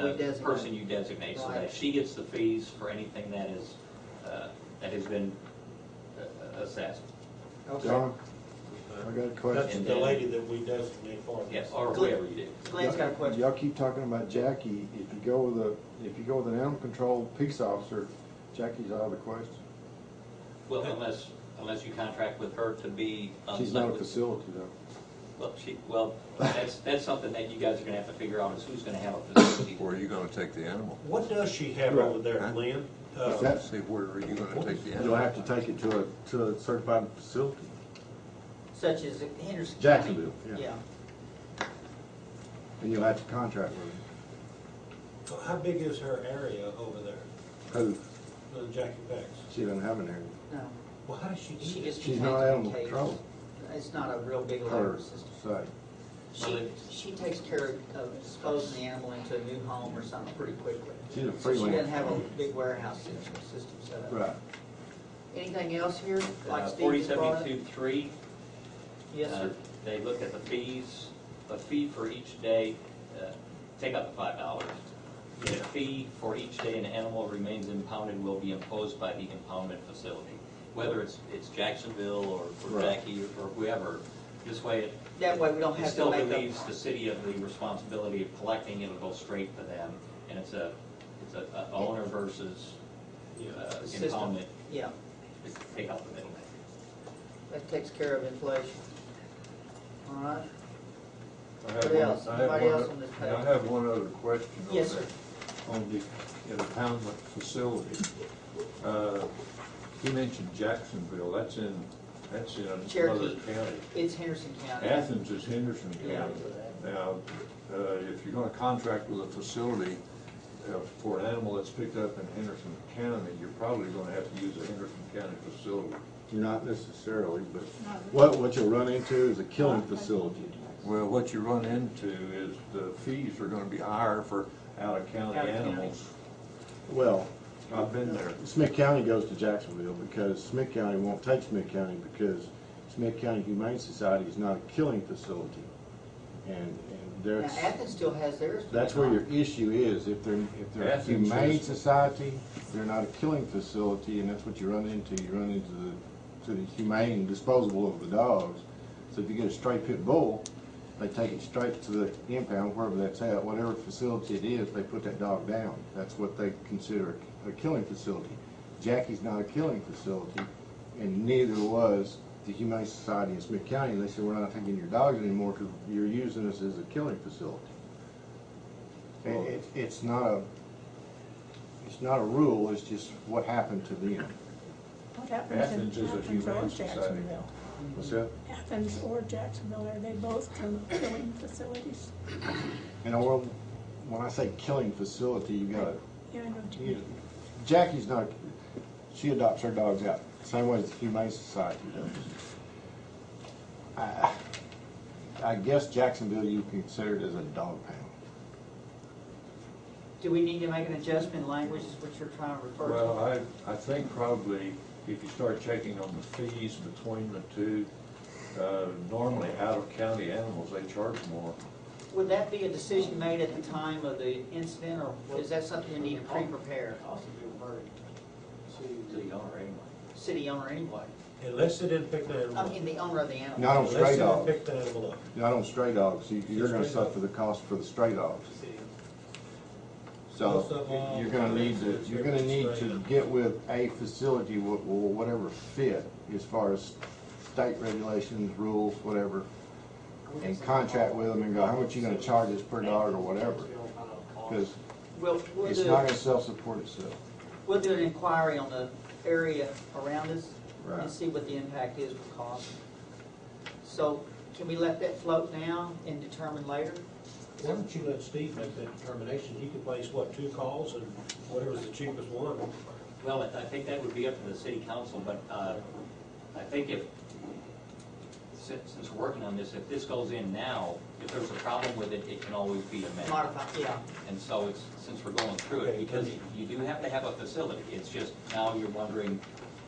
the person you designate, so that she gets the fees for anything that is that has been assessed. Okay. John, I got a question. That's the lady that we designate for this. Yes, or whoever you do. Glenn's got a question. Y'all keep talking about Jackie. If you go with an animal control peace officer, Jackie's out of the question. Well, unless you contract with her to be. She's not a facility though. Well, that's something that you guys are going to have to figure out is who's going to have a facility. Where are you going to take the animal? What does she have over there, Glenn? See, where are you going to take the animal? You'll have to take it to a certified facility. Such as Henderson Jacksonville, County. yeah. And you'll have to contract with her. How big is her area over there? Who? Jackie Peck's. She doesn't have an area. No. Well, how does she do that? She's not animal control. It's not a real big Her labor system. say. She takes care of disposing the animal into a new home or something pretty quickly. She's a So freelance. she doesn't have a big warehouse system set up. Right. Anything else here? Like Steve just brought up? 4072-3. Yes, sir. They look at the fees. A fee for each day. Take out the $5. The fee for each day an animal remains impounded will be imposed by the impoundment facility, whether it's Jacksonville or Right. Jackie or whoever. This way, That way we don't it have to still make relieves the city of the responsibility of collecting. It'll go straight to them, and it's a owner versus system. impoundment. Yeah, Take out the middleman. that takes care of inflation. All right. I What else? Anybody else on this page? I have one other question. Yes, sir. On the impoundment facility. He mentioned Jacksonville. That's in another Cherokee. county. It's Henderson County. Athens is Henderson Yeah. County. Now, if you're going to contract with a facility for an animal that's picked up in Henderson County, you're probably going to have to use a Henderson County facility. Not necessarily, but what you'll run into is a killing facility. Well, what you run into is the fees are going to be higher for out-of-county animals. Well, I've been there. Smith County goes to Jacksonville because Smith County won't take Smith County because Smith County Humane Society is not a killing facility. And Now, there's, Athens still has theirs. that's where your issue is. If they're a Athens Humane is- Society, they're not a killing facility, and that's what you run into. You run into the humane disposable of the dogs. So if you get a stray pit bull, they take it straight to the impound, wherever that's at, whatever facility it is, they put that dog down. That's what they consider a killing facility. Jackie's not a killing facility, and neither was the Humane Society in Smith County. They said, we're not taking your dogs anymore because you're using us as a killing facility. And it's not a rule, it's just what happened to them. What happens Athens in is a Athens humane or society. Jacksonville? What's that? Athens or Jacksonville, are they both killing facilities? And when I say killing facility, you got Yeah, I know what you mean. Jackie's not, she adopts her dogs out, same way as the Humane Society does. I guess Jacksonville you can consider it as a dog pound. Do we need to make an adjustment in language, is what you're trying to refer to? Well, I think probably if you start checking on the fees between the two, normally out-of-county animals, they charge more. Would that be a decision made at the time of the incident, or is that something we need to pre-prepare? To the owner anyway. City owner anyway. Unless they didn't pick the animal I up. mean, the owner of the animal. Not on Unless stray they didn't dogs. pick the animal up. Not on stray dogs. You're going to Stray suffer the cost for the stray dogs. So Most of them you're going to need to get with a facility, whatever fit as far as state regulations, rules, whatever, and contract with them and go, how much are you going to charge us per dog or whatever? Because We'll it's do, not going to self-support itself. we'll do an inquiry on the area around us Right. and see what the impact is for cost. So can we let that float now and determine later? Why don't you let Steve make that determination? He could place, what, 2 calls and whatever's the cheapest one. Well, I think that would be up to the city council, but I think since we're working on this, if this goes in now, if there's a problem with it, it can always be amended. Modify, yeah. And so since we're going through it, because you do have to have a facility, it's just now you're wondering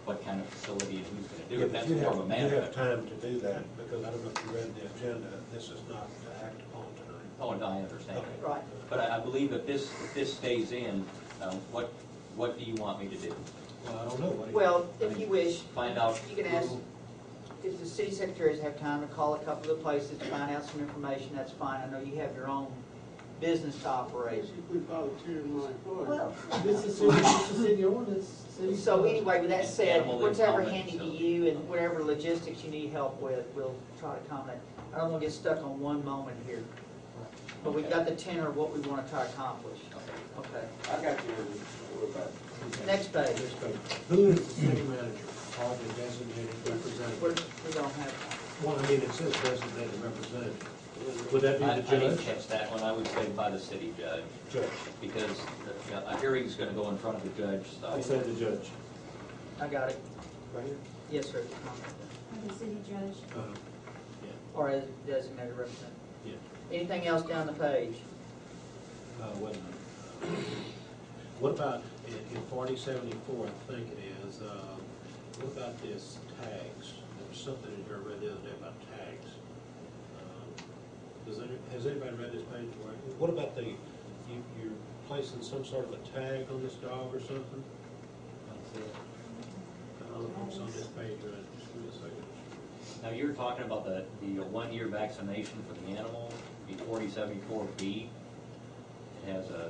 what kind of facility and who's going to do it. That's more of a You management. have time to do that, because I don't know if you read the agenda. This is not to act upon tonight. Oh, and I understand. Okay. Right. But I believe if this stays in, what do you want me to do? Well, I don't know. What do you- Well, if you wish, Find out you can ask, who- if the city secretaries have time to call a couple of places to find out some information, that's fine. I know you have your own business to operate. Basically volunteering my employees. Well, This is city ordinance. City so anyway, with that said, Animal whatever impoundment handy to facility. you and whatever logistics you need help with, we'll try to accommodate. I don't want to get stuck on one moment here. But we've got the tenor of what we want to try to accomplish. Okay. I got you. What about it? Next page. Next page. Who is the city manager or the designated representative? We don't have, Well, I mean, it says designated representative. Would that be I the didn't judge? catch that one. I would say by the city judge, Judge. because a hearing's gonna go in front of the judge, I so. said the judge. I got it. Right here? Yes, sir. The city judge. Or as designated representative. Yeah. Anything else down the page? Wait a minute. What about in 4074, I think it is, what about this tags? There was something in here I read the other day about tags. Has anybody read this page? What about you're placing some sort of a tag on this dog or something? I don't know if it's on this page, right? Just give me a second. Now, you were talking about the 1-year vaccination for the animal, the 4074B. It has a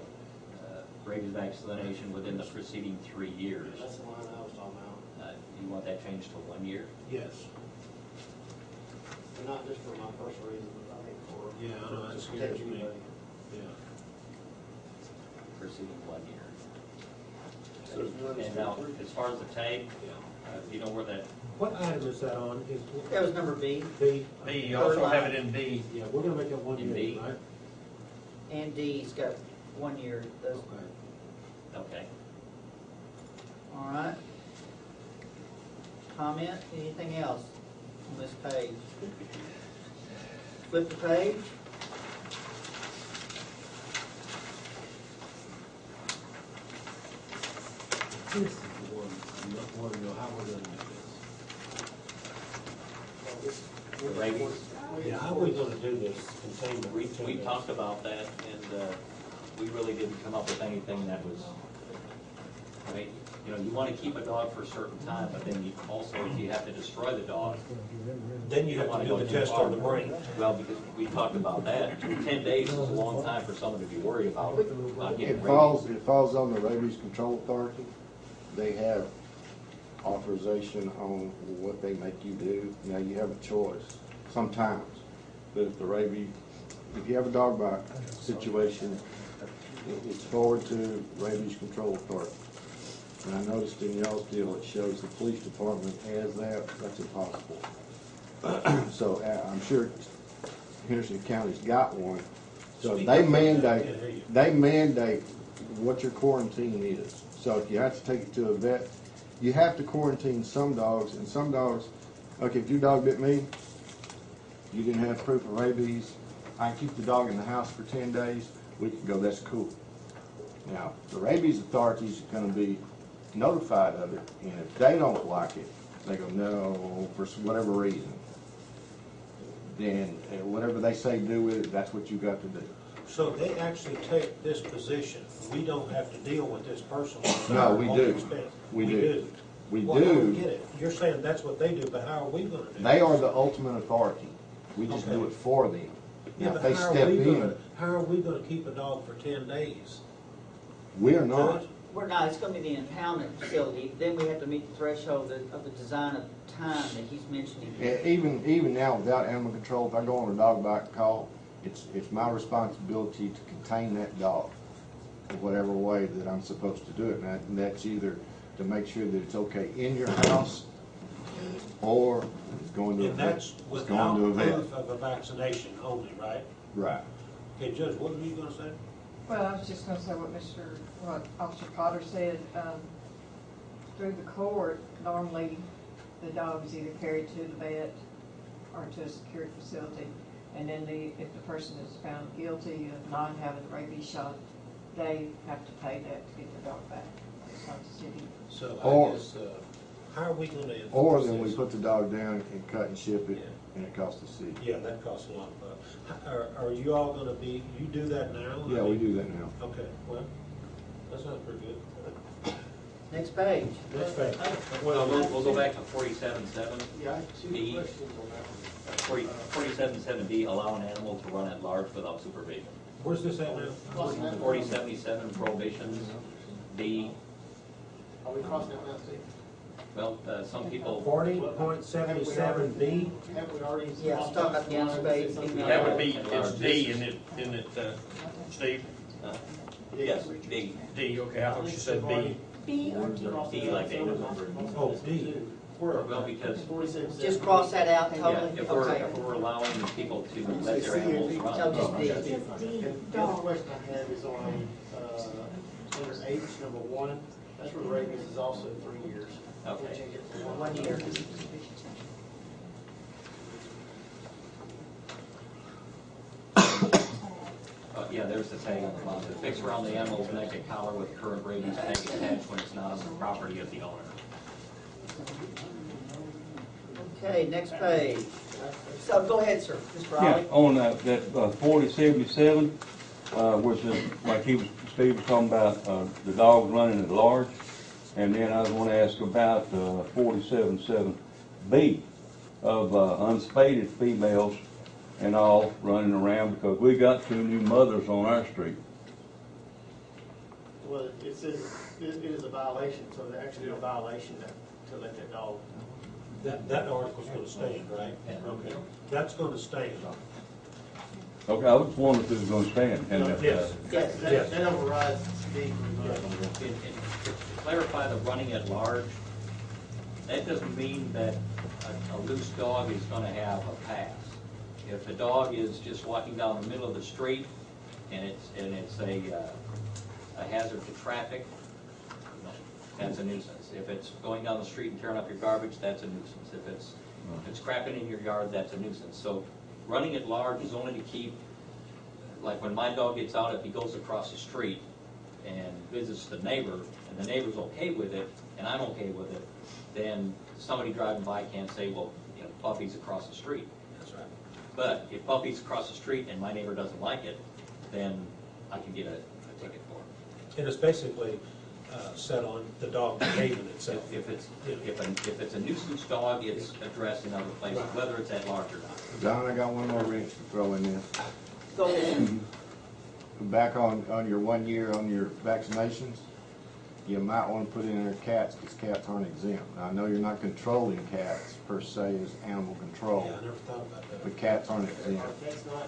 rabies vaccination within the preceding 3 years. That's the line I was talking about. You want that changed to 1 year? Yes. But not just for my personal reasons, but I think for. Yeah, I know, that to scares protect me. anybody. Yeah. Preceding 1 year. So it's one And now, as far as the tag, Yeah. you know where that, What item is that on? Is That was number B. B? B, you also have it in D. Yeah, we're gonna make it 1 In year, B? right? And D's got 1 year. Those, Okay. okay. all right. Comment, anything else on this page? Flip the page. This is the one, I want to know how we're gonna do this. The rabies. Yeah, how are we gonna do this containment? We talked about that, and we really didn't come up with anything that was, I mean, you know, you want to keep a dog for a certain time, but then you also, if you have to destroy the dog. Then you have to do the test on the brain. Well, because we talked about that, 10 days is a long time for someone to be worried about getting It rabies. falls on the Rabies Control Authority. They have authorization on what they make you do. Now, you have a choice sometimes, but if you have a dog bite situation, it's forwarded to Rabies Control Authority. And I noticed in y'all's deal, it shows the police department has that. That's impossible. So I'm sure Henderson County's got one. So Speak they up. I can't hear you. mandate what your quarantine is. So if you have to take it to a vet, you have to quarantine some dogs, and some dogs, okay, if your dog bit me, you didn't have proof of rabies, I can keep the dog in the house for 10 days, we can go, that's cool. Now, the rabies authorities are gonna be notified of it, and if they don't like it, they go, no, for whatever reason. Then, whatever they say do with it, that's what you got to do. So they actually take this position. We don't have to deal with this person. No, we on do. expense. We do. We Well, I don't do. get it. You're saying that's what they do, but how are we gonna do it? They are the ultimate authority. We just do Okay. it for them. Yeah, Now, but if they how step are we in, gonna, how are we gonna keep a dog for 10 days? we are not. Judge? We're not, it's gonna be the impoundment facility, then we have to meet the threshold of the design of time that he's mentioning. Even now, without animal control, if I go on a dog bite call, it's my responsibility to contain that dog in whatever way that I'm supposed to do it. And that's either to make sure that it's okay in your house, or it's going to a And vet. that's It's without going to a vet. proof of a vaccination only, right? Right. Okay, Judge, what were you gonna say? Well, I was just gonna say what Officer Potter said, through the court, normally the dog is either carried to the vet or to a secured facility. And then if the person is found guilty of not having the rabies shot, they have to pay that to get their dog back. It's not the city. So Or- I guess, how are we gonna enforce Or then we this? put the dog down and cut and ship it, and it costs the city. Yeah, that costs a lot, but are you all gonna be, you do that now? Yeah, we do that now. Okay, well, that sounds pretty good. Next page. Next page. We'll go back to 47.7. Yeah, I have two B. questions on that one. 47.7B, allow an animal to run at large without supervision. Where's this at now? 4077 prohibitions. B, Are we crossing that now, Steve? well, some people, 40.77B? Have we already? Yeah, let's talk about the unspayed female. That would be, it's D, isn't it, Steve? yes, D, D, okay, I thought you said B. B or D? D like David. Oh, D. Well, because, Just cross that out yeah, totally? if Okay. we're allowing people to let their animals No, run. just D. Just D, And the other dog. question I have is on, under H, number 1, that's where the rabies is also 3 years. Okay. Change it to 1 year. Yeah, there's the tag on the bottom. To fix around the animal's neck a collar with current rabies tag attached when it's not on the property of the owner. Okay, next page. So go ahead, sir. Mr. Yeah, Raleigh. on that 4077, which is, like Steve was talking about, the dogs running at large. And then I was going to ask about 47.7B of unspaded females and all running around, because we got 2 new mothers on our street. Well, it says it is a violation, so there's actually a violation to let that dog. That article's gonna stand, right? Okay. That's gonna stand. Okay, I was wondering if it was going to stand. And if, Yes. Yes. That overrides D. To clarify the running at large, that doesn't mean that a loose dog is gonna have a pass. If the dog is just walking down the middle of the street and it's a hazard to traffic, that's a nuisance. If it's going down the street and tearing up your garbage, that's a nuisance. If it's crapping in your yard, that's a nuisance. So running at large is only to keep, like when my dog gets out, if he goes across the street and visits the neighbor, and the neighbor's okay with it, and I'm okay with it, then somebody driving by can't say, well, you know, Puffy's across the street. That's right. But if Puffy's across the street and my neighbor doesn't like it, then I can get a ticket for it. And it's basically set on the dog behaving itself. If it's a nuisance dog, it's addressed in other places, whether it's at large or not. Don, I got one more wrench to throw in this. Go ahead. Back on your 1 year on your vaccinations, you might want to put in there cats, because cats aren't exempt. Now, I know you're not controlling cats per se as animal control, Yeah, I never thought about that. but cats aren't exempt. That's not,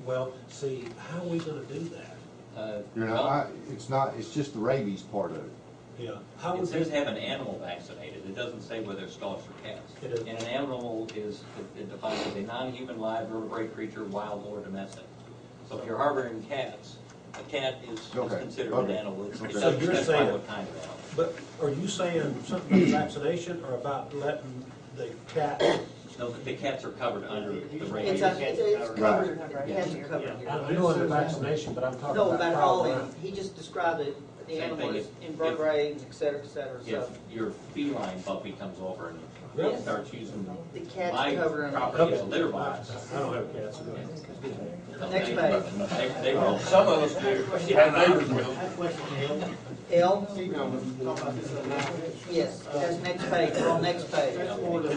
Well, see, how are we gonna do that? You're not, it's just the rabies part of it. Yeah. How It would says we, have an animal vaccinated, it doesn't say whether it's dogs or cats. It is. And an animal is, it defines as a non-human live vertebrate creature, wild or domestic. So if you're harboring cats, a cat is Okay. considered Okay. an animal. It Okay. doesn't So you're specify saying- what kind of animal. but are you saying something about vaccination or about letting the cat? No, the cats are covered under the It's rabies. covered, cats are covered I here. know under vaccination, but I'm talking No, about. about all following in, he just described it, the Same animal thing is if- invertebrates, et cetera, so. If your feline puppy comes over and Really? starts using The cat's my covered under. property as a Okay. litter box. I don't have cats. Next page. They will. Some of us do, our neighbors will. I have a question, L, Steve, now, we're talking about this other now. yes, that's next page, we're on next page. That's more the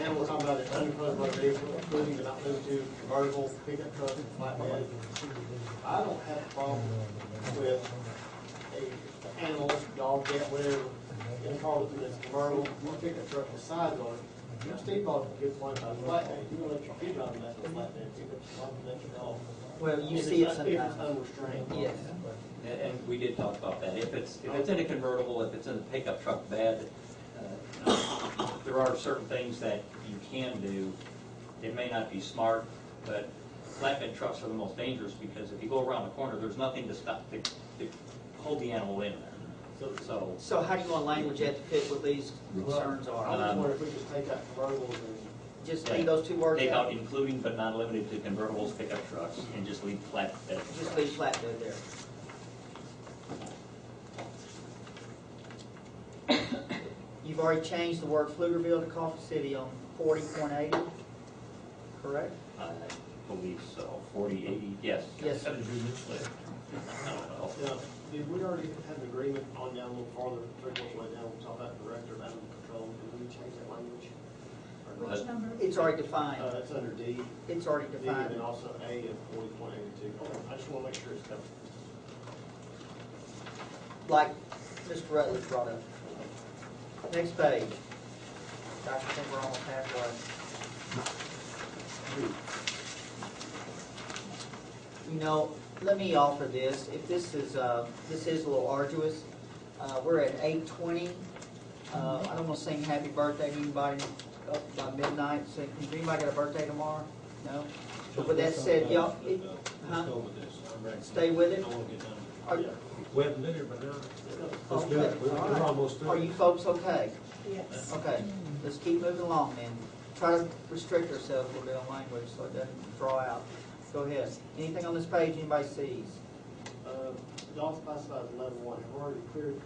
animal talking about the uncontrolled motor vehicle, including but not limited to convertible, pickup truck, and flatbed. I don't have a problem with a animal, dog, cat, whatever, in a car that's convertible, or pickup truck with sides on it. You know, Steve brought a good point about flatbed. You don't let your kid drive that flatbed, pickup, let your dog. Well, you If see it it's not- If sometimes. it's unrestrained. Yes. And we did talk about that. If it's in a convertible, if it's in a pickup truck bed, there are certain things that you can do. It may not be smart, but flatbed trucks are the most dangerous because if you go around the corner, there's nothing to stop, to hold the animal in there. So, So how do you want language that to fit what these concerns I are? just wonder if we just take out convertibles and Just leave those two words take out out, including but not limited to convertibles, pickup trucks, and just leave flatbed. just leave flatbed there. You've already changed the word Pflugerville to Coffee City on 40.80. correct? I believe so, 40, 80, yes. Yes, How did you miss that? I don't know. Now, did we already have an agreement on down a little farther, 3/4 way down, we talk about director of animal control, did we change that language? Or not? Which number? it's already defined. It's under D, It's already D, and defined. then also A of 40.82. I just want to make sure it's covered. Like Mr. Rutledge brought up. Next page. Gosh, I think we're almost halfway. You know, let me offer this. If this is a little arduous, we're at 8:20. I don't want to sing happy birthday to anybody up by midnight. So, has anybody got a birthday tomorrow? No? But with that said, y'all, Let's go with this. I'm ready. Stay with it? I want to get done. Are- We haven't been here, but now, let's do Okay, it. We're all right. almost through. Are you folks okay? Yes. Okay, let's keep moving along then. Try to restrict ourselves a little bit on language so it doesn't draw out. Go ahead. Anything on this page anybody sees? Dogs classified as level 1, have we already cleared,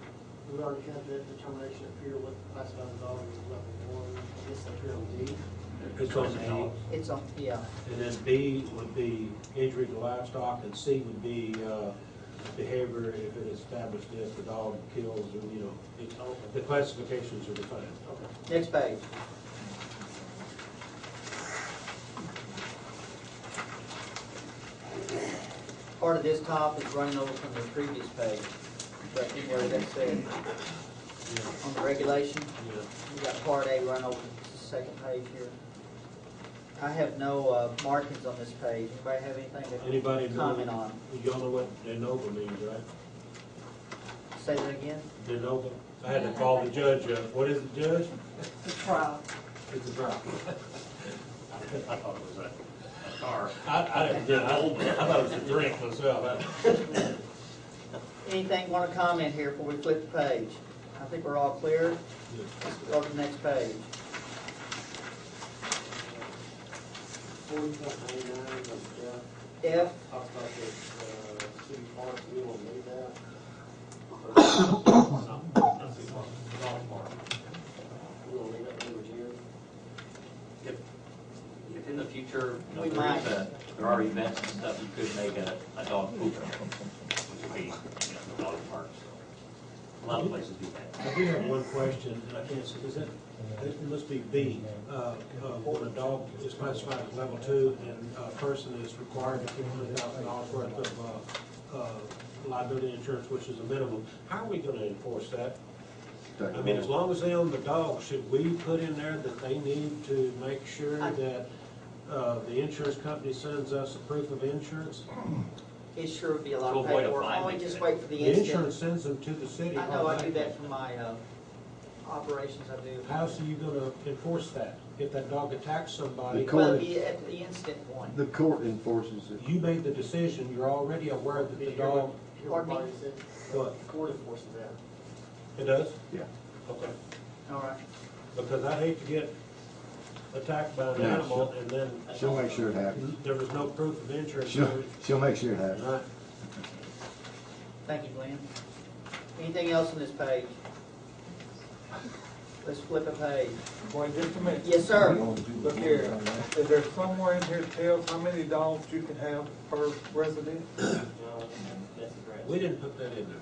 we already had that determination up here, what classified as dog is level 1, I guess up here on D. It's on D. It's on, yeah. And then B would be injury to livestock, and C would be behavior if it established if the dog kills, or, you know, the classifications are defined. Okay. Next page. Part of this top is running over from the previous page. But anyway, that's it. On the regulation, Yeah. we got part A run over the second page here. I have no markings on this page. Anybody have anything Anybody to know? comment on? You all know what de novo means, right? Say that again? De novo. I had to call the judge up. What is it, Judge? The trial. It's a drop. I thought it was a car. I thought it was a drink myself. Anything want to comment here before we flip the page? I think we're all clear. Let's go to the next page. 40.99 of F, talks about the city parks, we will leave that. Not city parks, dog park. We will leave that language here. If in the future, you know, We might. there are events and stuff, you could make a dog poop, which would be, you know, dog parks. A lot of places do that. I do have one question, and I can't see, is that, it must be B. When a dog is classified as level 2 and a person is required to keep $100,000 worth of liability insurance, which is a minimum, how are we going to enforce that? I mean, as long as they own the dog, should we put in there that they need to make sure that the insurance company sends us a proof of insurance? it sure would be a lot To of avoid a paperwork. fine, Why don't we maybe. just wait for the The incident? insurance sends them to the city. I know, I do that for my operations, I do. How's you gonna enforce that? If that dog attacks somebody, The Well, court- it'd be at the incident point. The court enforces it. you made the decision, you're already aware that the dog, Hear what Pardon me? Bonnie said? what, The court enforces that. it does? Yeah. Okay. All right. Because I'd hate to get attacked by an Yeah, animal and then She'll make sure it happens. there was no proof of insurance. She'll make sure it happens. Right. Thank you, Glenn. Anything else on this page? Let's flip a page. Wait just a minute. Yes, sir. Look here, is there somewhere in here that tells how many dogs you can have per resident? That's correct. We didn't put that in there.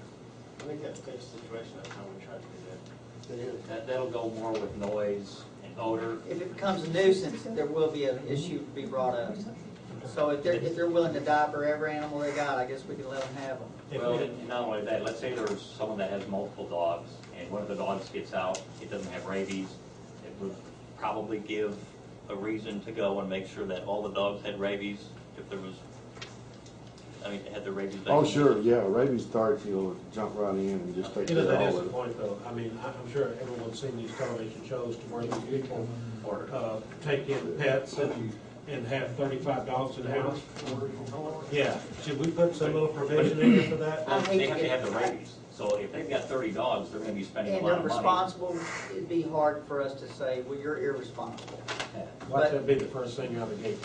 I think that's the situation, that's how we try to do that. That'll go more with noise and odor. If it becomes a nuisance, there will be an issue to be brought up. So if they're willing to diaper every animal they got, I guess we can let them have them. Well, and not only that, let's say there's someone that has multiple dogs, and one of the dogs gets out, it doesn't have rabies, it would probably give a reason to go and make sure that all the dogs had rabies, if there was, had the rabies Oh, vaccine. sure, yeah, rabies starts, you'll jump right in and just take You know, care of that is all the of it. point though. I mean, I'm sure everyone's seen these television shows to where these people take in pets and have 35 dogs in the house. Yeah, should we put some little provision in there for that? I hate They to have to get- have the rabies, so if they've got 30 dogs, they're gonna be spending a And lot of money. irresponsible, it'd be hard for us to say, well, you're irresponsible. Watch that be the first thing out of the gate.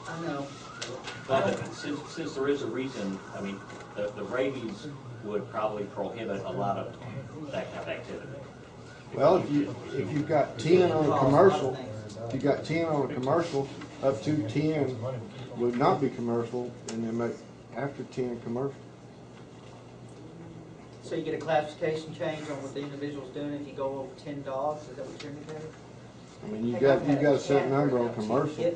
I know. But since there is a reason, the rabies would probably prohibit a lot of that kind of activity. Well, if you've got 10 on a commercial, if you've got 10 on a commercial, up to 10 would not be commercial, and then make after 10 commercial. So you get a classification change on what the individual's doing if you go over 10 dogs, is that what you're indicating? I mean, you got a set number on commercial.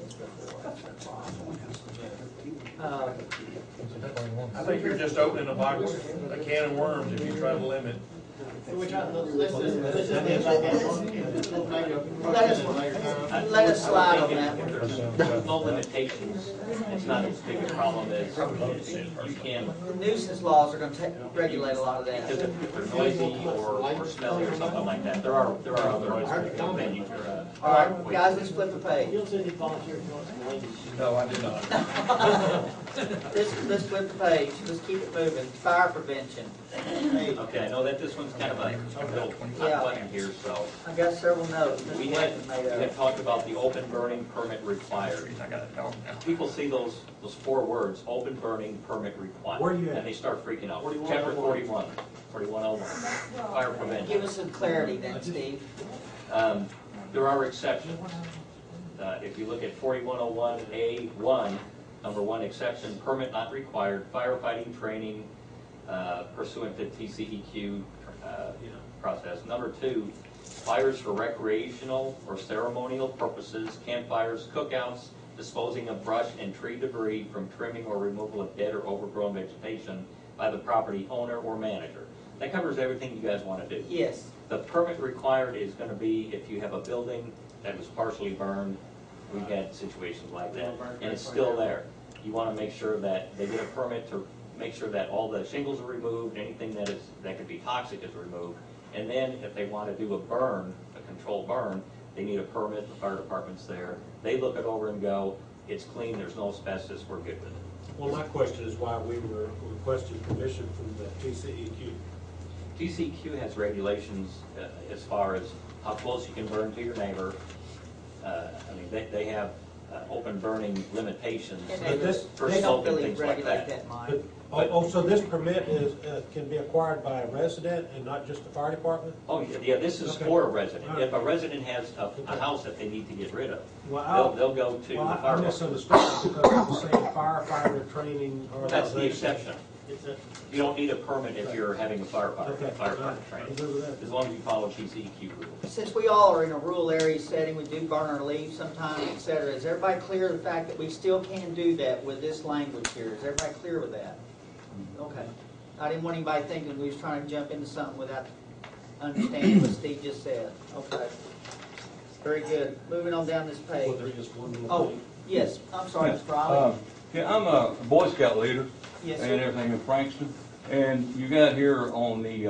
I think you're just opening a box, a can of worms if you try to limit. Let us slide on that one. There's no limitations, it's not as big a problem as you can, The nuisance laws are gonna regulate a lot of that. because if they're noisy or smelly or something like that, there are other venues or, All right, guys, let's flip the page. No, I did not. Let's flip the page, let's keep it moving. Fire prevention. Hey, okay, I know that this one's kind of a little hot button here, so. I got several notes. We had talked about the open burning permit required. People see those 4 words, open burning permit required. Where are you at? And they start freaking out. Chapter 4101, fire prevention. Give us some clarity then, Steve. There are exceptions. If you look at 4101A1, number 1 exception, permit not required, firefighting training pursuant to TCEQ process. Number 2, fires for recreational or ceremonial purposes, campfires, cookouts, disposing of brush and tree debris from trimming or removal of dead or overgrown vegetation by the property owner or manager. That covers everything you guys want to do. Yes. The permit required is going to be if you have a building that was partially burned. We've had situations like that, and it's still there. You want to make sure that they get a permit to make sure that all the shingles are removed, anything that could be toxic is removed. And then if they want to do a burn, a controlled burn, they need a permit, the fire department's there. They look it over and go, it's clean, there's no asbestos, we're good with it. Well, my question is why we were requesting permission from the TCEQ. TCEQ has regulations as far as how close you can burn to your neighbor. I mean, they have open burning limitations And for they don't smoke and really things like regulate that. Mike. So this permit is, can be acquired by a resident and not just the fire department? Oh, yeah, this is Okay. for a resident. All right. If a resident has a house that they need to get rid of, Well, they'll go to the Well, fire I department. misunderstood because I was saying firefighter training or. That's the exception. You don't need a permit if you're having a firefighter Okay. training, I'm good with that. as long as you follow TCEQ rules. Since we all are in a rural area setting, we do burn our leaves sometimes, et cetera, is everybody clear of the fact that we still can do that with this language here? Is everybody clear with that? Okay. I didn't want anybody thinking we was trying to jump into something without understanding what Steve just said. Okay. Very good. Moving on down this page. Well, there is one more Oh, thing. yes, I'm sorry, Mr. Riley. Yeah, I'm a Boy Scout leader Yes, and sir. everything in Frankston. And you got here on the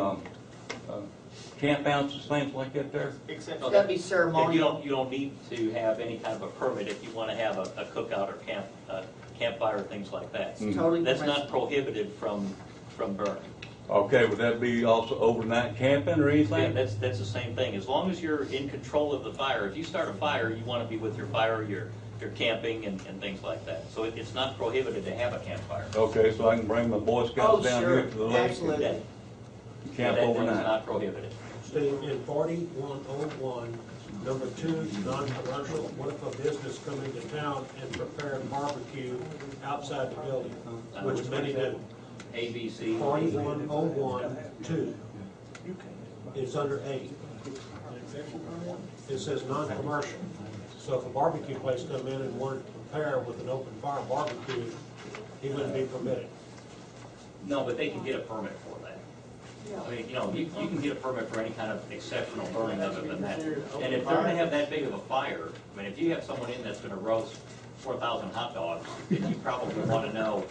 camp outs and things like that there? It's gotta be Yeah, ceremonial. you don't need to have any kind of a permit if you want to have a cookout or campfire, things like that. It's totally That's not permissible. prohibited from burning. Okay, would that be also overnight camping or Yeah, anything? that's the same thing. As long as you're in control of the fire, if you start a fire, you want to be with your fire, you're camping and things like that. So it's not prohibited to have a campfire. Okay, so I can bring my Boy Oh, Scouts down sure, here to the lake absolutely. and camp That is overnight? not prohibited. Steve, in 4101, number 2, non-commercial, what if a business come into town and prepare a barbecue outside the building, which many do? A, B, C. 4101-2. It's under 8. It says non-commercial. So if a barbecue place come in and wanted to prepare with an open fire barbecue, he wouldn't be permitted. No, but they can get a permit for that. I mean, you can get a permit for any kind of exceptional burning other than that. And if they're gonna have that big of a fire, I mean, if you have someone in that's gonna roast 4,000 hot dogs, then you probably wanna know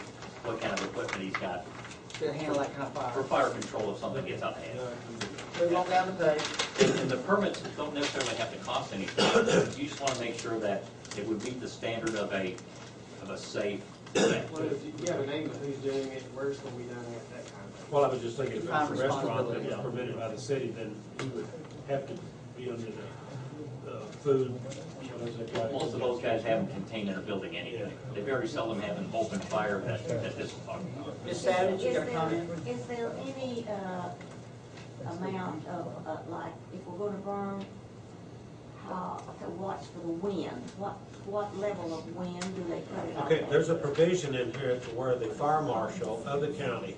what kind of equipment he's got To handle that kind of for fire. fire control if something gets out of hand. Move on down the page. And the permits don't necessarily have to cost anything. You just wanna make sure that it would meet the standard of a safe event. Well, if you have a name of who's doing it, where's gonna be done at that kind of? Well, I was just thinking, if it's Define a restaurant that was responsibility. permitted by the city, then he would have to be under the food. what is it, Most of those guys haven't contained in a building anything. They very seldom have an open fire that this is talking about. Ms. Savage, you Is got a comment? there any amount of, like, if we're gonna burn, to watch for the wind? What level of wind do they put it on? Okay, there's a provision in here to where the fire marshal of the county,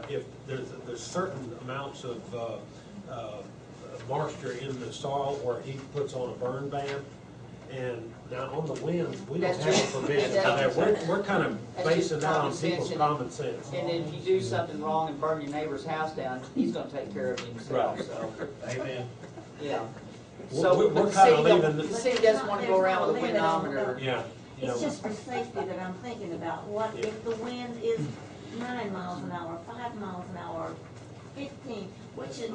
if there's certain amounts of moisture in the soil where he puts on a burn ban. And now on the winds, we don't That's have just- a provision for that's- that. We're kind of that's basing just that on common sense, people's and- common sense. And if you do something wrong and burn your neighbor's house down, he's gonna take care of it himself, Right. so, Amen. yeah. We're- So, we're but the kinda city don't- leaving the the- city doesn't wanna go around with a There's not a limit winometer. on Yeah. you know. It's just for safety that I'm thinking about. What Yeah. if the wind is 9 miles an hour, 5 miles an hour, 15, which is...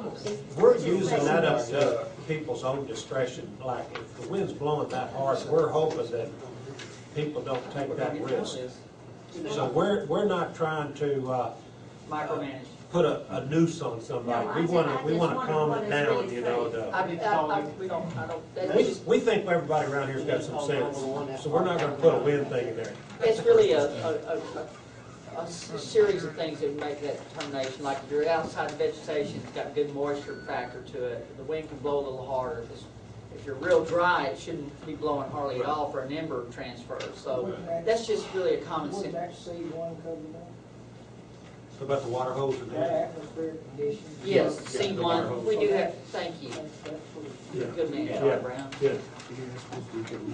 We're which is using safe? that up to people's own discretion, like if the wind's blowing that hard, we're hoping that people don't take that risk. So we're not trying to, Micromanage. put a noose on somebody. No, We I wanna just wonder calm what it is down, really you know, safe. We don't, that's just, we think everybody around here's got some sense, so we're not gonna put a wind thing in there. it's really a series of things that make that determination, like if you're outside the vegetation, it's got good moisture factor to it, the wind can blow a little harder. If you're real dry, it shouldn't be blowing hardly at all for an ember transfer, so that's just really a common Would sense. that C1 cover that? So about the water hose in there? Atmospheric conditions? Yes, Yeah, the water C1, hose. we do have, thank you. Yeah. Good man, Yeah. Charlie Brown. Good.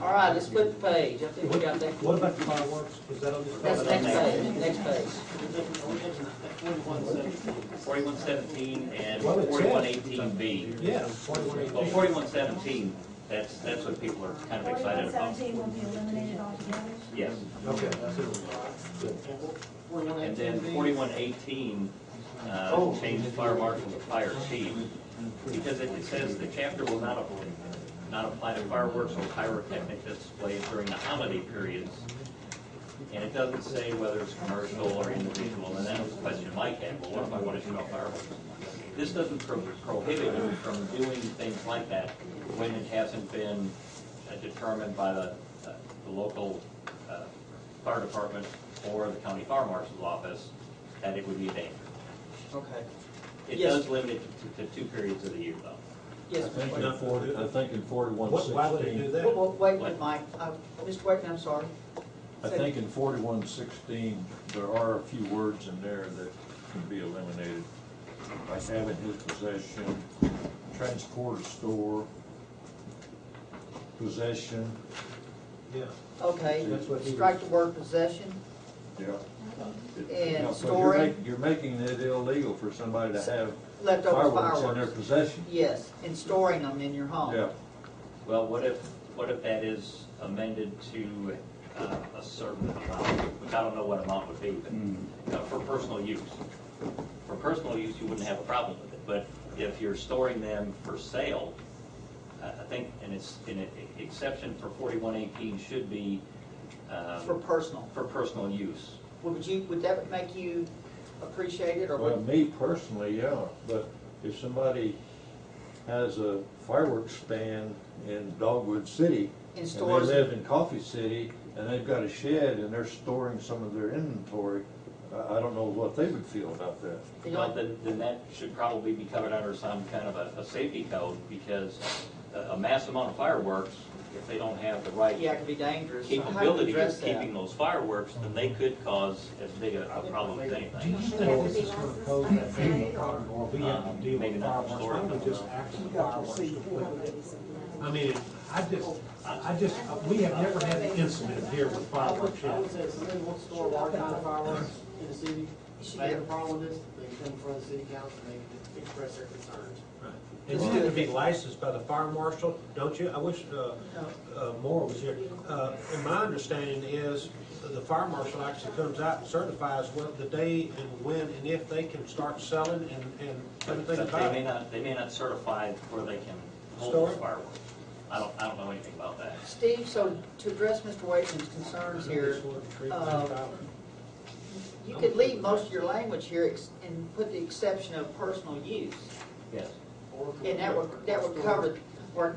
All right, let's flip the page, I think we got that. What about the fireworks? Is that on this? That's next page, next page. 4117 and Well, it says- 4118B. Yeah, 4118. Well, 4117, that's what people are kind of excited about. 4117 will be eliminated altogether? Yes. Okay. And then 4118 changed fire marshal to fire chief, because it says the chapter will not apply to fireworks or pyrotechnic displays during the holiday periods. And it doesn't say whether it's commercial or individual, and that was a question Mike had, well, what if I want to shoot off fireworks? This doesn't prohibit you from doing things like that when it hasn't been determined by the local fire department or the county fire marshal's office that it would be a danger. Okay. It Yes. does limit it to 2 periods of the year, though. Yes, I think Mr. in 40, I think in 4116. Why would it do that? Well, wait, Mike, Mr. Wakeman, I'm sorry. I think in 4116, there are a few words in there that can be eliminated. Like have in his possession, transport or store, possession. Yeah. Okay, That's what he was- strike the word possession Yeah. and 'Cause storing, You're making it illegal for somebody to have leftover fireworks in their fireworks. possession. Yes, and storing them in your home. Yeah. Well, what if that is amended to a certain amount, which I don't know what amount would be, but for personal use. For personal use, you wouldn't have a problem with it, but if you're storing them for sale, I think, and it's, an exception for 4118 should be For personal. for personal use. Would that make you appreciate it, or Well, would, me personally, yeah, but if somebody has a fireworks stand in Dogwood City, in and they stores? live in Coffee City, and they've got a shed and they're storing some of their inventory, I don't know what they would feel about that. Well, then that should probably be covered under some kind of a safety code, because a mass amount of fireworks, if they don't have the right Yeah, it can be dangerous. So how do you capability address of that? keeping those fireworks, then they could cause as big a problem as Do anything. you think this is gonna pose that big of a problem, or we have to deal Maybe with not fireworks? for Why don't we just act on fireworks completely? I mean, we have never had an incident here with I fireworks would yet. say if somebody wants to store large amount of fireworks in the city, if they have a problem with this, they can come in front of the city council and they can express their concerns. Right. And you have to be licensed by the fire marshal, don't you? I wish Moore was here. And my understanding is the fire marshal actually comes out and certifies what the day and when and if they can start selling and everything But about it. they may not certify where they can hold Store those it? fireworks. I don't know anything about that. Steve, so to address Mr. Wakeman's concerns here, you could leave most of your language here and put the exception of personal use. Yes. And that would cover, or,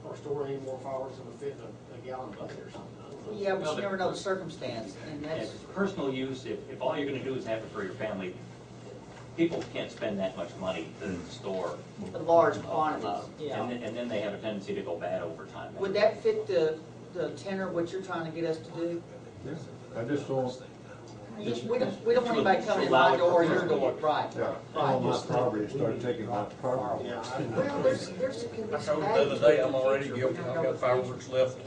Or store any more fireworks than would fit in a gallon bucket or something. I don't know. yeah, but you never know the circumstance, and that's, Personal use, if all you're gonna do is have it for your family, people can't spend that much money to store. The large quantities, yeah. And then they have a tendency to go bad over time. Would that fit the tenor, what you're trying to get us to do? I just don't, We don't want anybody coming in my door or your door, right? yeah, on my property, start taking my property. Well, there's can be I some told you the other day, I'm already features. guilty, I've got fireworks left.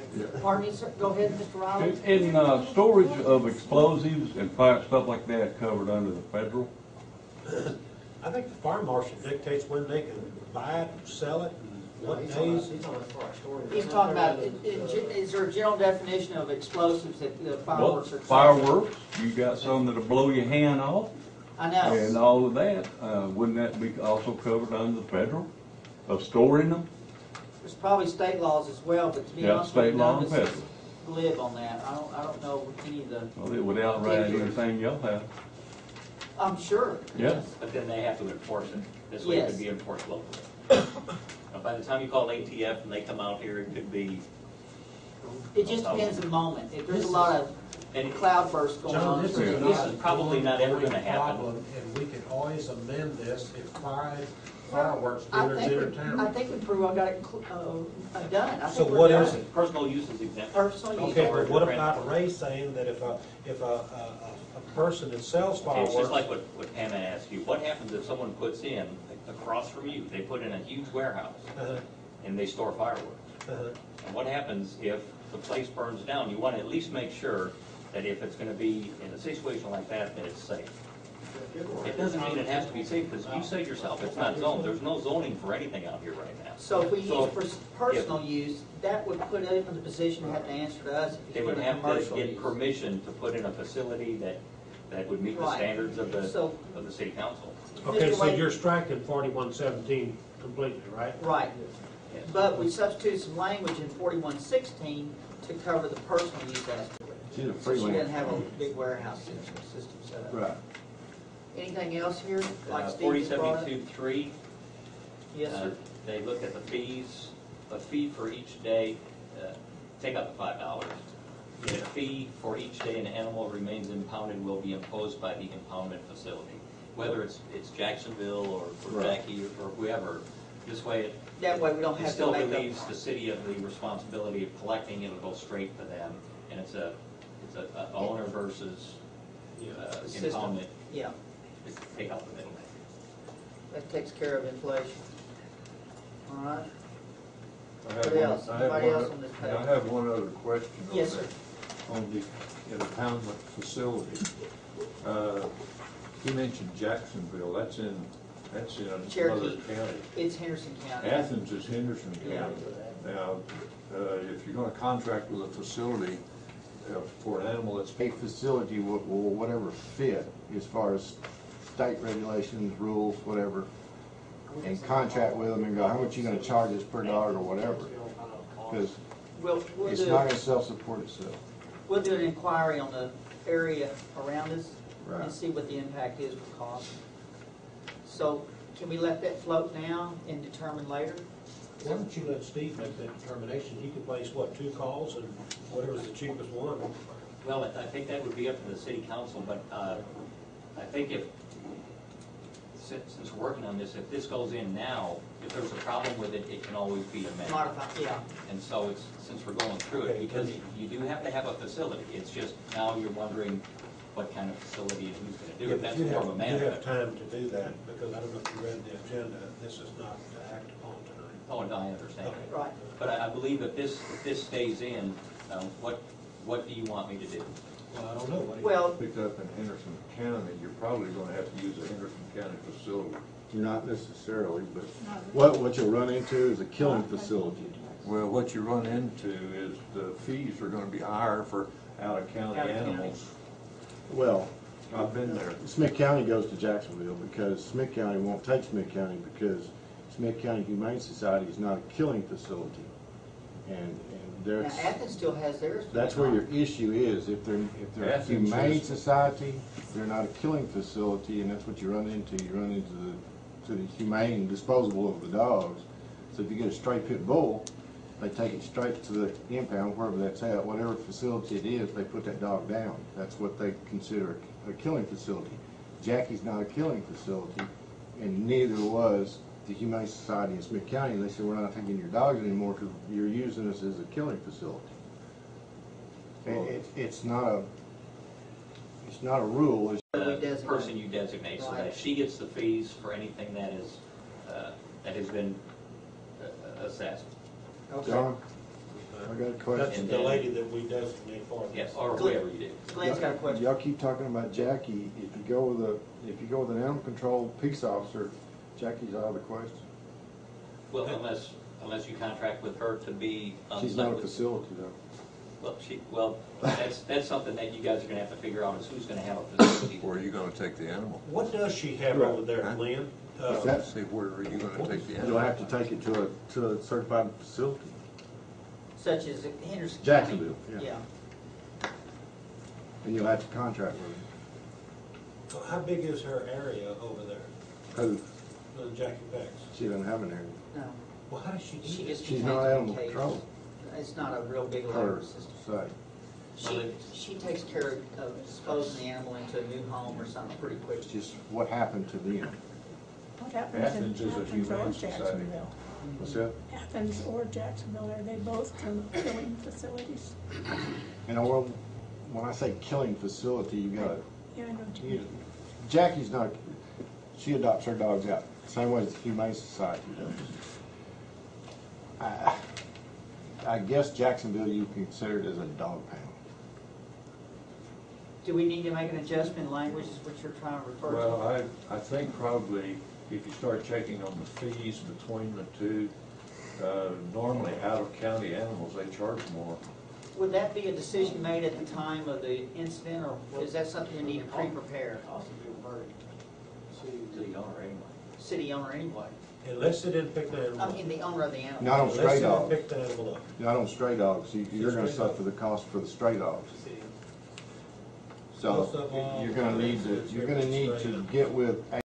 Pardon me, sir, go ahead, Mr. Riley. In storage of explosives and fire, stuff like that covered under the federal? I think the fire marshal dictates when they can buy it, sell it, and what days. He's talking about, is there a general definition of explosives that the fireworks are? Fireworks, you got some that'll blow your hand off, I know. and all of that, wouldn't that be also covered under the federal of storing them? There's probably state laws as well, but to be Yeah, honest with you, state law none of and us live on that. I don't know any of the, Well, it would outright anything y'all have. I'm sure. Yeah. But then they have to enforce it. This way it Yes. could be enforced locally. Now, by the time you call ATF and they come out here, it could be. It just depends on the moment. If there's a lot of cloud bursts going John, on. this sure, is yeah. This is probably not ever gonna happen. problem, and we can always amend this if fireworks I dinners think, in we- town. I think we pretty well got it done. I So think we're what done. is it? Personal use is exempt. Personal use. Okay, Or but what rent. about Ray saying that if a person that sells Okay, fireworks? it's just like what Pam asked you. What happens if someone puts in, across from you, they put in a huge warehouse Uh-huh, and they store fireworks? uh-huh. And what happens if the place burns down? You want to at least make sure that if it's going to be in a situation like that, that it's safe. It doesn't mean it has to be safe, because you said yourself, it's not zoned. There's no zoning for anything out here right now. So if we So use for personal use, that would put it in the position to have to answer to us if They you would put in have to commercial get use. permission to put in a facility that would meet the Right. standards of So- the city council. Okay, Mr. so Wade- you're striking 4117 completely, right? Right, but we substituted some language in 4116 to cover the personal use aspect. It's in a So she freeland. doesn't have a big warehouse system set up. Right. Anything else here, like Steve just brought up? 4072-3, Yes, sir. they look at the fees, a fee for each day, take out the $5. A fee for each day an animal remains impounded will be imposed by the impoundment facility. Whether it's Jacksonville or Right. Jackie or whoever, this way That way we don't it have to still make up. relieves the city of the responsibility of collecting, it'll go straight to them. And it's a owner versus The system. impoundment, Yeah, just take out the middleman. that takes care of inflation. All right, I What have else? one, Anybody else on this page? I have one other question. on Yes, that. sir. On the impoundment facility. He mentioned Jacksonville, that's in another Cherokee. county. It's Henderson County. Athens is Henderson Yeah. County. Now, if you're gonna contract with a facility for an animal that's A facility will whatever fit as far as state regulations, rules, whatever, and contract with them and go, how much you gonna charge us per dog or whatever? Because We'll it's do, not gonna self-support itself. we'll do an inquiry on the area around us Right. and see what the impact is for cost. So can we let that float now and determine later? Why don't you let Steve make that determination? He can place, what, 2 calls and whatever's the cheapest one. Well, I think that would be up to the city council, but I think since we're working on this, if this goes in now, if there's a problem with it, it can always be amended. Modify, yeah. And so since we're going through it, because you do have to have a facility, it's just now you're wondering what kind of facility and who's gonna do it. That's more of a You management. have time to do that, because I don't know if you read the agenda, this is not to act upon tonight. Oh, and I understand. Okay. Right. But I believe if this stays in, what do you want me to do? Well, I don't know. What do you- Well, picked up in Henderson County, you're probably gonna have to use a Henderson County facility. Not necessarily, but what you'll run into is a killing facility. Well, what you run into is the fees are gonna be higher for out-of-county animals. Well, I've been there. Smith County goes to Jacksonville because Smith County won't take Smith County because Smith County Humane Society is not a killing facility. And now there's, Athens still has theirs. that's where your issue is. If they're a Athens Humane is- Society, they're not a killing facility, and that's what you run into. You run into the humane disposable of the dogs. So if you get a stray pit bull, they take it straight to the impound, wherever that's at, whatever facility it is, they put that dog down. That's what they consider a killing facility. Jackie's not a killing facility, and neither was the Humane Society in Smith County. And they said, we're not taking your dogs anymore because you're using us as a killing facility. And it's not a rule. It's The person you designate, so that she gets the fees for anything that is, that has been assessed. Okay. John, I got a That's question. the lady that we designate for this. Yes, or whoever you do. Glenn's got a question. Y'all keep talking about Jackie. If you go with an animal control peace officer, Jackie's out of the question. Well, unless you contract with her to be. She's not a facility though. Well, that's something that you guys are gonna have to figure out, is who's gonna have a facility. Where are you gonna take the animal? What does she have over there, Huh? Glenn? That's- See, where are you gonna take the animal? You'll have to take it to a certified facility. Such as Henderson County. Jacksonville, yeah. Yeah. And you'll have to contract with her. How big is her area over there, Who? Jackie Beck's? She doesn't have an area. No, Well, how does she do she that? just She's contains not it in animal cages. control. It's not a real big Her labor system. say. She takes care of disposing the animal into a new home or something pretty quick. It's just what happened to them. What happens Athens in is a Athens or humane society. Jacksonville? What's that? Athens or Jacksonville, are they both killing facilities? And when I say killing facility, you got Yeah, I know what you mean. Jackie's not. She adopts her dogs out the same way as the Humane Society does. I guess Jacksonville you can consider it as a dog pound. Do we need to make an adjustment in language, is what you're trying to refer to? Well, I think probably if you start checking on the fees between the two, normally out-of-county animals, they charge more. Would that be a decision made at the time of the incident, or is that something you need to pre-prepare? The owner anyway. City owner anyway. Unless they didn't pick the animal I up. mean, the owner of the animal. Not on Unless stray they didn't dogs. pick the animal up. Not on stray dogs. You're going to Stray suffer the cost for the stray dogs. Most of So them- you're going to need to get with